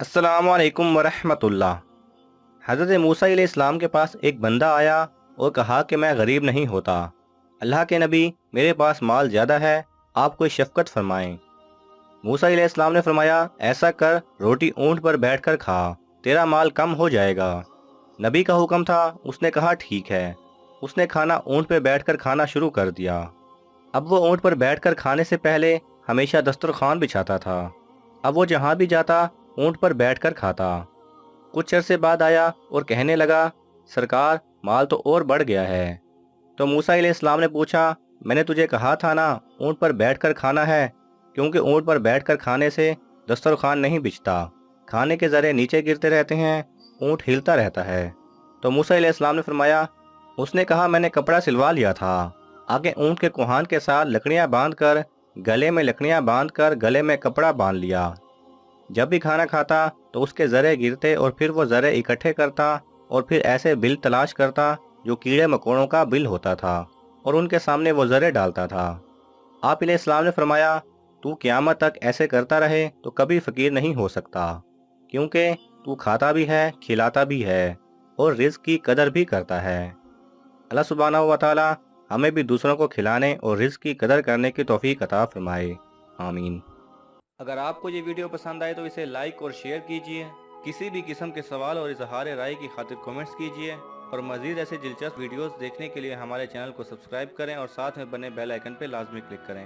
अस्सलामु अलैकुम वरहमतुल्लाह। हज़रत मूसा अलैहिस्सलाम के पास एक बंदा आया और कहा कि मैं गरीब नहीं होता। अल्लाह के नबी, मेरे पास माल ज़्यादा है, आप कोई शफ़क़त फरमाएं। मूसा अलैहिस्सलाम ने फरमाया, ऐसा कर, रोटी ऊँट पर बैठकर खा, तेरा माल कम हो जाएगा। नबी का हुक्म था, उसने कहा ठीक है। उसने खाना ऊँट पर बैठकर खाना शुरू कर दिया। अब वो ऊँट पर बैठकर खाने से पहले हमेशा दस्तरखान बिछाता था। अब वो जहाँ भी जाता ऊँट पर बैठकर खाता। कुछ अरसे बाद आया और कहने लगा, सरकार, माल तो और बढ़ गया है। तो मूसा अलैहिस्सलाम ने पूछा, मैंने तुझे कहा था ना, ऊँट पर बैठकर खाना है, क्योंकि ऊँट पर बैठकर खाने से दस्तरखान नहीं बिछता, खाने के ज़रे नीचे गिरते रहते हैं, ऊँट हिलता रहता है। तो मूसा अलैहिस्सलाम ने फरमाया, उसने कहा मैंने कपड़ा सिलवा लिया था। आगे ऊँट के कोहान के साथ लकड़ियाँ बांध कर, गले में लकड़ियाँ बांध कर गले में कपड़ा बांध लिया। जब भी खाना खाता तो उसके ज़रे गिरते और फिर वो ज़रे इकट्ठे करता और फिर ऐसे बिल तलाश करता जो कीड़े मकोड़ों का बिल होता था और उनके सामने वो ज़रे डालता था। आप इस्लाम ने फरमाया, तू क़यामत तक ऐसे करता रहे तो कभी फ़कीर नहीं हो सकता, क्योंकि तू खाता भी है, खिलाता भी है और रिज़्क़ की कदर भी करता है। अल्लाह सुब्हानहू व तआला हमें भी दूसरों को खिलाने और रिज़्क़ की कदर करने की तौफ़ीक अता फरमाए। आमीन। अगर आपको ये वीडियो पसंद आए तो इसे लाइक और शेयर कीजिए। किसी भी किस्म के सवाल और इजहार राय की खातिर कमेंट्स कीजिए और मज़ीद ऐसे दिलचस्प वीडियोस देखने के लिए हमारे चैनल को सब्सक्राइब करें और साथ में बने बेल आइकन पर लाजमी क्लिक करें।